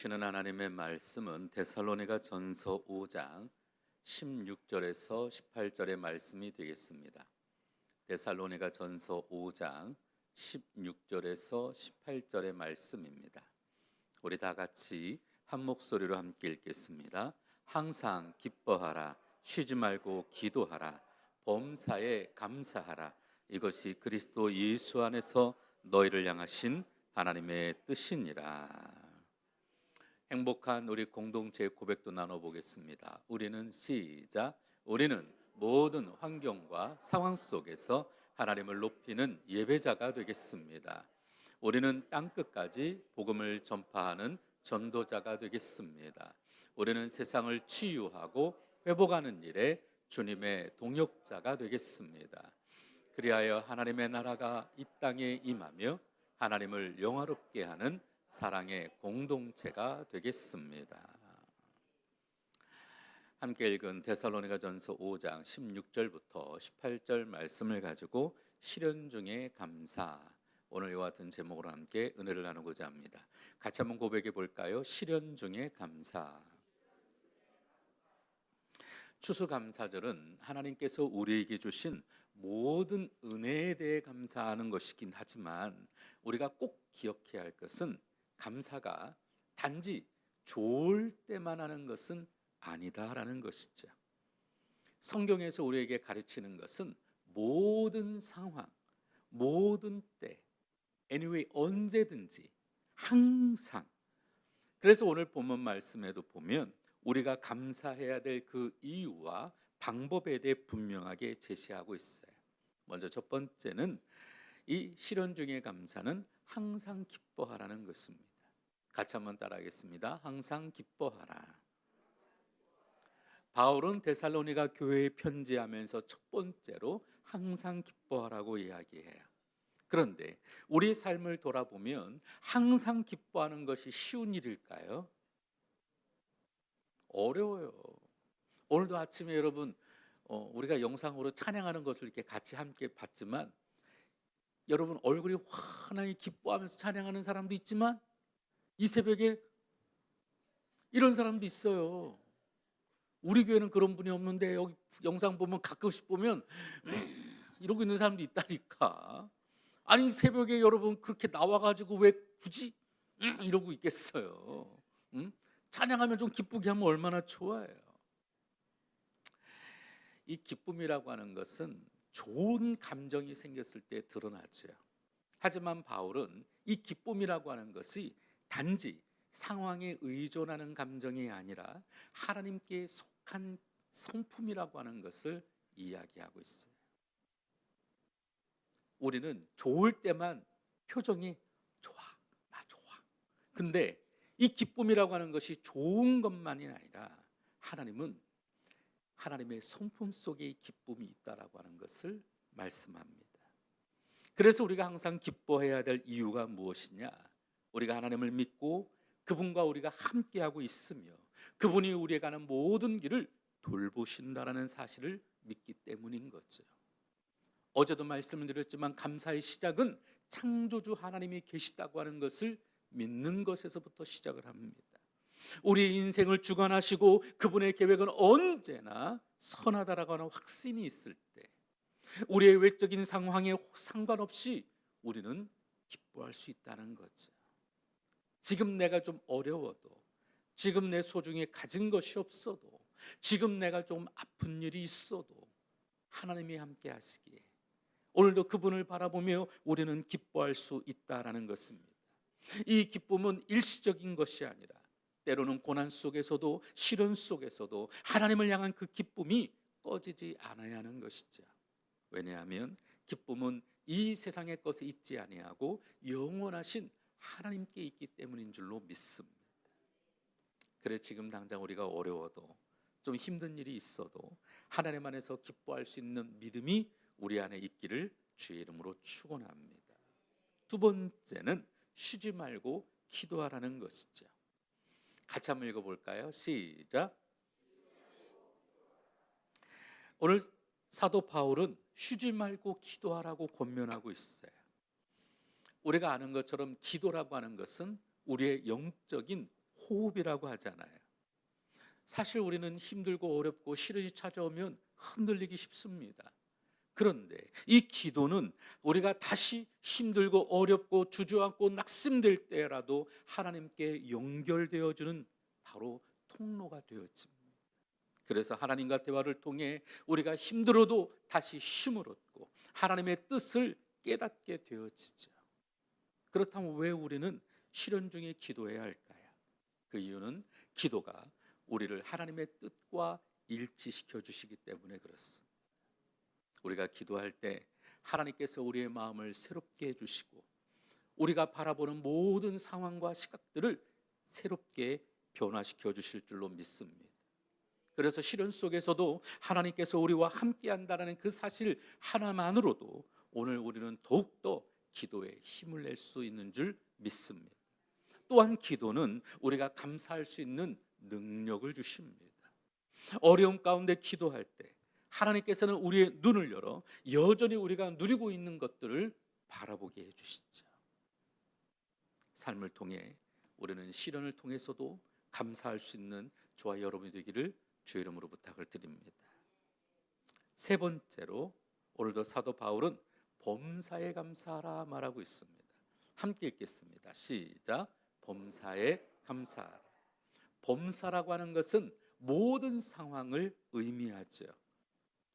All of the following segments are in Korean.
주시는 하나님의 말씀은 데살로니가 전서 5장 16절에서 18절의 말씀이 되겠습니다. 데살로니가 전서 5장 16절에서 18절의 말씀입니다. 우리 다 같이 한 목소리로 함께 읽겠습니다. 항상 기뻐하라, 쉬지 말고 기도하라, 범사에 감사하라. 이것이 그리스도 예수 안에서 너희를 향하신 하나님의 뜻이니라. 행복한 우리 공동체 고백도 나눠보겠습니다. 우리는 시작. 우리는 모든 환경과 상황 속에서 하나님을 높이는 예배자가 되겠습니다. 우리는 땅끝까지 복음을 전파하는 전도자가 되겠습니다. 우리는 세상을 치유하고 회복하는 일에 주님의 동역자가 되겠습니다. 그리하여 하나님의 나라가 이 땅에 임하며 하나님을 영화롭게 하는 사랑의 공동체가 되겠습니다. 함께 읽은 데살로니가 전서 5장 16절부터 18절 말씀을 가지고 시련 중에 감사, 오늘 이와 같은 제목으로 함께 은혜를 나누고자 합니다. 같이 한번 고백해 볼까요? 시련 중에 감사. 추수감사절은 하나님께서 우리에게 주신 모든 은혜에 대해 감사하는 것이긴 하지만 우리가 꼭 기억해야 할 것은 감사가 단지 좋을 때만 하는 것은 아니다라는 것이죠. 성경에서 우리에게 가르치는 것은 모든 상황, 모든 때, anyway 언제든지 항상. 그래서 오늘 본문 말씀에도 보면 우리가 감사해야 될 그 이유와 방법에 대해 분명하게 제시하고 있어요. 먼저 첫 번째는 이 시련 중의 감사는 항상 기뻐하라는 것입니다. 같이 한번 따라하겠습니다. 항상 기뻐하라. 바울은 데살로니가 교회에 편지하면서 첫 번째로 항상 기뻐하라고 이야기해요. 그런데 우리 삶을 돌아보면 항상 기뻐하는 것이 쉬운 일일까요? 어려워요. 오늘도 아침에 여러분 우리가 영상으로 찬양하는 것을 이렇게 같이 함께 봤지만 여러분 얼굴이 환하게 기뻐하면서 찬양하는 사람도 있지만 이 새벽에 이런 사람도 있어요. 우리 교회는 그런 분이 없는데 여기 영상 보면 가끔씩 보면 이러고 있는 사람도 있다니까. 아니 새벽에 여러분 그렇게 나와가지고 왜 굳이 이러고 있겠어요. 찬양하면 좀 기쁘게 하면 얼마나 좋아요. 이 기쁨이라고 하는 것은 좋은 감정이 생겼을 때 드러나죠. 하지만 바울은 이 기쁨이라고 하는 것이 단지 상황에 의존하는 감정이 아니라 하나님께 속한 성품이라고 하는 것을 이야기하고 있어요. 우리는 좋을 때만 표정이 좋아, 나 좋아. 근데 이 기쁨이라고 하는 것이 좋은 것만이 아니라 하나님은 하나님의 성품 속에 이 기쁨이 있다라고 하는 것을 말씀합니다. 그래서 우리가 항상 기뻐해야 될 이유가 무엇이냐? 우리가 하나님을 믿고 그분과 우리가 함께하고 있으며 그분이 우리에게 가는 모든 길을 돌보신다라는 사실을 믿기 때문인 거죠. 어제도 말씀을 드렸지만 감사의 시작은 창조주 하나님이 계시다고 하는 것을 믿는 것에서부터 시작을 합니다. 우리의 인생을 주관하시고 그분의 계획은 언제나 선하다라고 하는 확신이 있을 때 우리의 외적인 상황에 상관없이 우리는 기뻐할 수 있다는 거죠. 지금 내가 좀 어려워도, 지금 내 소중히 가진 것이 없어도, 지금 내가 좀 아픈 일이 있어도 하나님이 함께 하시기에 오늘도 그분을 바라보며 우리는 기뻐할 수 있다라는 것입니다. 이 기쁨은 일시적인 것이 아니라 때로는 고난 속에서도 시련 속에서도 하나님을 향한 그 기쁨이 꺼지지 않아야 하는 것이죠. 왜냐하면 기쁨은 이 세상의 것에 있지 아니하고 영원하신 하나님께 있기 때문인 줄로 믿습니다. 그래 지금 당장 우리가 어려워도 좀 힘든 일이 있어도 하나님 안에서 기뻐할 수 있는 믿음이 우리 안에 있기를 주의 이름으로 축원합니다. 두 번째는 쉬지 말고 기도하라는 것이죠. 같이 한번 읽어볼까요? 시작. 오늘 사도 바울은 쉬지 말고 기도하라고 권면하고 있어요. 우리가 아는 것처럼 기도라고 하는 것은 우리의 영적인 호흡이라고 하잖아요. 사실 우리는 힘들고 어렵고 시련이 찾아오면 흔들리기 쉽습니다. 그런데 이 기도는 우리가 다시 힘들고 어렵고 주저앉고 낙심될 때라도 하나님께 연결되어주는 바로 통로가 되어집니다. 그래서 하나님과 대화를 통해 우리가 힘들어도 다시 힘을 얻고 하나님의 뜻을 깨닫게 되어지죠. 그렇다면 왜 우리는 시련 중에 기도해야 할까요? 그 이유는 기도가 우리를 하나님의 뜻과 일치시켜 주시기 때문에 그렇습니다. 우리가 기도할 때 하나님께서 우리의 마음을 새롭게 해주시고 우리가 바라보는 모든 상황과 시각들을 새롭게 변화시켜 주실 줄로 믿습니다. 그래서 시련 속에서도 하나님께서 우리와 함께 한다는 그 사실 하나만으로도 오늘 우리는 더욱더 기도에 힘을 낼 수 있는 줄 믿습니다. 또한 기도는 우리가 감사할 수 있는 능력을 주십니다. 어려움 가운데 기도할 때 하나님께서는 우리의 눈을 열어 여전히 우리가 누리고 있는 것들을 바라보게 해주시죠. 삶을 통해 우리는 시련을 통해서도 감사할 수 있는 저와 여러분이 되기를 주의 이름으로 부탁을 드립니다. 세 번째로 오늘도 사도 바울은 범사에 감사하라 말하고 있습니다. 함께 읽겠습니다. 시작. 범사에 감사하라. 범사라고 하는 것은 모든 상황을 의미하죠.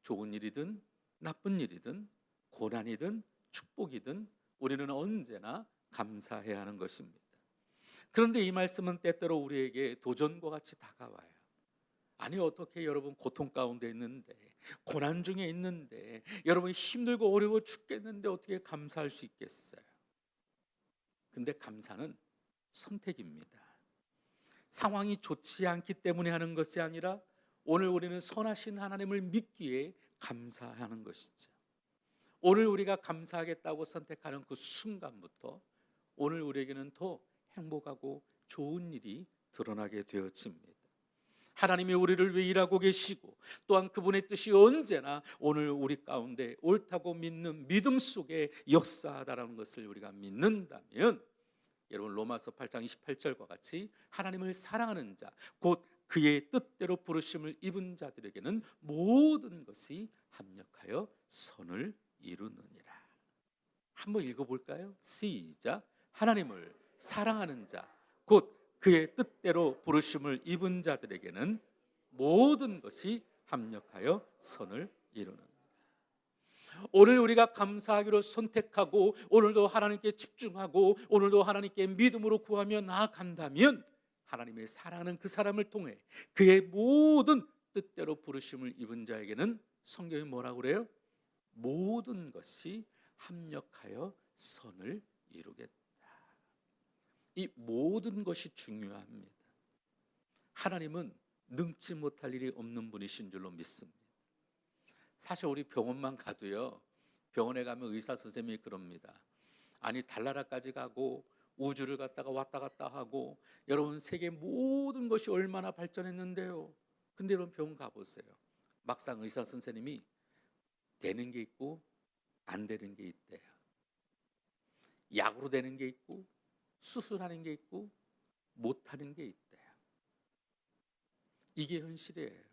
좋은 일이든 나쁜 일이든 고난이든 축복이든 우리는 언제나 감사해야 하는 것입니다. 그런데 이 말씀은 때때로 우리에게 도전과 같이 다가와요. 아니 어떻게 여러분 고통 가운데 있는데 고난 중에 있는데 여러분 힘들고 어려워 죽겠는데 어떻게 감사할 수 있겠어요? 근데 감사는 선택입니다. 상황이 좋지 않기 때문에 하는 것이 아니라 오늘 우리는 선하신 하나님을 믿기에 감사하는 것이죠. 오늘 우리가 감사하겠다고 선택하는 그 순간부터 오늘 우리에게는 더 행복하고 좋은 일이 드러나게 되어집니다. 하나님이 우리를 위해 일하고 계시고 또한 그분의 뜻이 언제나 오늘 우리 가운데 옳다고 믿는 믿음 속에 역사하다라는 것을 우리가 믿는다면 여러분 로마서 8장 28절과 같이 하나님을 사랑하는 자 곧 그의 뜻대로 부르심을 입은 자들에게는 모든 것이 합력하여 선을 이루느니라. 한번 읽어볼까요? 시작. 하나님을 사랑하는 자 곧 그의 뜻대로 부르심을 입은 자들에게는 모든 것이 합력하여 선을 이루느니라. 오늘 우리가 감사하기로 선택하고 오늘도 하나님께 집중하고 오늘도 하나님께 믿음으로 구하며 나아간다면 하나님의 사랑하는 그 사람을 통해 그의 모든 뜻대로 부르심을 입은 자에게는 성경이 뭐라고 그래요? 모든 것이 합력하여 선을 이루겠다. 이 모든 것이 중요합니다. 하나님은 능치 못할 일이 없는 분이신 줄로 믿습니다. 사실 우리 병원만 가도요, 병원에 가면 의사 선생님이 그럽니다. 아니 달나라까지 가고 우주를 갔다가 왔다 갔다 하고 여러분 세계 모든 것이 얼마나 발전했는데요. 근데 여러분 병원 가보세요. 막상 의사 선생님이 되는 게 있고 안 되는 게 있대요. 약으로 되는 게 있고 수술하는 게 있고 못하는 게 있대요. 이게 현실이에요.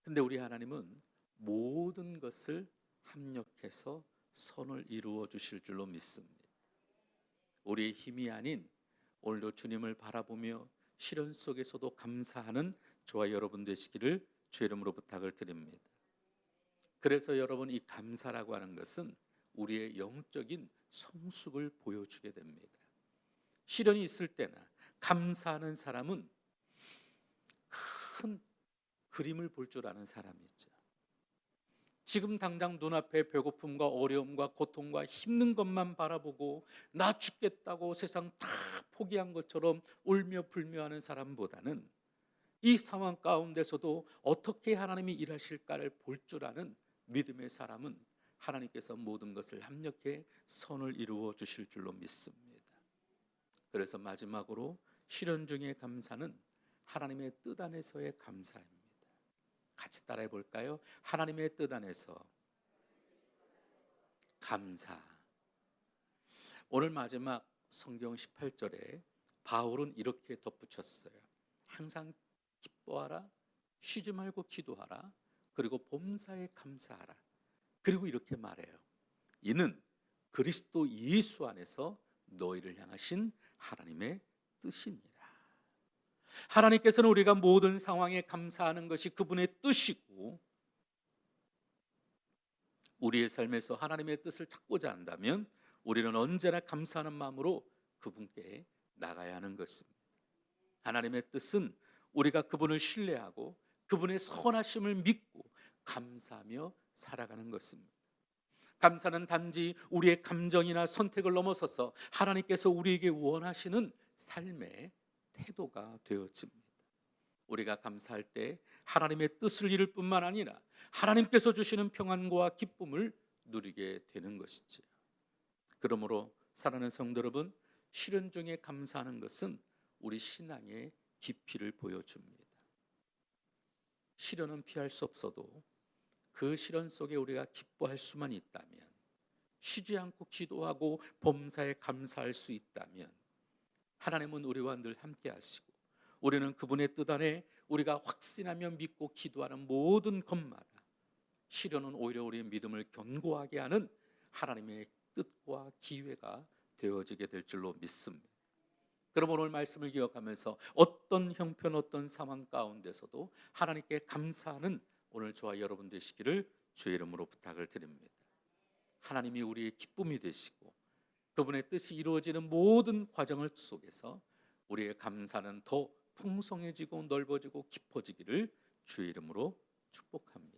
근데 우리 하나님은 모든 것을 합력해서 선을 이루어 주실 줄로 믿습니다. 우리의 힘이 아닌 오늘도 주님을 바라보며 시련 속에서도 감사하는 저와 여러분 되시기를 주의 이름으로 부탁을 드립니다. 그래서 여러분 이 감사라고 하는 것은 우리의 영적인 성숙을 보여주게 됩니다. 시련이 있을 때나 감사하는 사람은 큰 그림을 볼 줄 아는 사람이죠. 지금 당장 눈앞에 배고픔과 어려움과 고통과 힘든 것만 바라보고 나 죽겠다고 세상 다 포기한 것처럼 울며 불며하는 사람보다는 이 상황 가운데서도 어떻게 하나님이 일하실까를 볼 줄 아는 믿음의 사람은 하나님께서 모든 것을 합력해 선을 이루어 주실 줄로 믿습니다. 그래서 마지막으로 시련 중의 감사는 하나님의 뜻 안에서의 감사입니다. 같이 따라해 볼까요? 하나님의 뜻 안에서 감사. 오늘 마지막 성경 18절에 바울은 이렇게 덧붙였어요. 항상 기뻐하라, 쉬지 말고 기도하라, 그리고 범사에 감사하라. 그리고 이렇게 말해요. 이는 그리스도 예수 안에서 너희를 향하신 하나님의 뜻이니라. 하나님께서는 우리가 모든 상황에 감사하는 것이 그분의 뜻이고, 우리의 삶에서 하나님의 뜻을 찾고자 한다면 우리는 언제나 감사하는 마음으로 그분께 나가야 하는 것입니다. 하나님의 뜻은 우리가 그분을 신뢰하고 그분의 선하심을 믿고 감사하며 살아가는 것입니다. 감사는 단지 우리의 감정이나 선택을 넘어서서 하나님께서 우리에게 원하시는 삶의 태도가 되어집니다. 우리가 감사할 때 하나님의 뜻을 이룰 뿐만 아니라 하나님께서 주시는 평안과 기쁨을 누리게 되는 것이지요. 그러므로 사랑하는 성도 여러분, 시련 중에 감사하는 것은 우리 신앙의 깊이를 보여줍니다. 시련은 피할 수 없어도 그 시련 속에 우리가 기뻐할 수만 있다면, 쉬지 않고 기도하고 범사에 감사할 수 있다면, 하나님은 우리와 늘 함께 하시고 우리는 그분의 뜻 안에 우리가 확신하며 믿고 기도하는 모든 것마다 시련은 오히려 우리의 믿음을 견고하게 하는 하나님의 뜻과 기회가 되어지게 될 줄로 믿습니다. 그럼 오늘 말씀을 기억하면서 어떤 형편, 어떤 상황 가운데서도 하나님께 감사하는 오늘 저와 여러분 되시기를 주의 이름으로 부탁을 드립니다. 하나님이 우리의 기쁨이 되시고 그분의 뜻이 이루어지는 모든 과정을 속에서 우리의 감사는 더 풍성해지고 넓어지고 깊어지기를 주의 이름으로 축복합니다.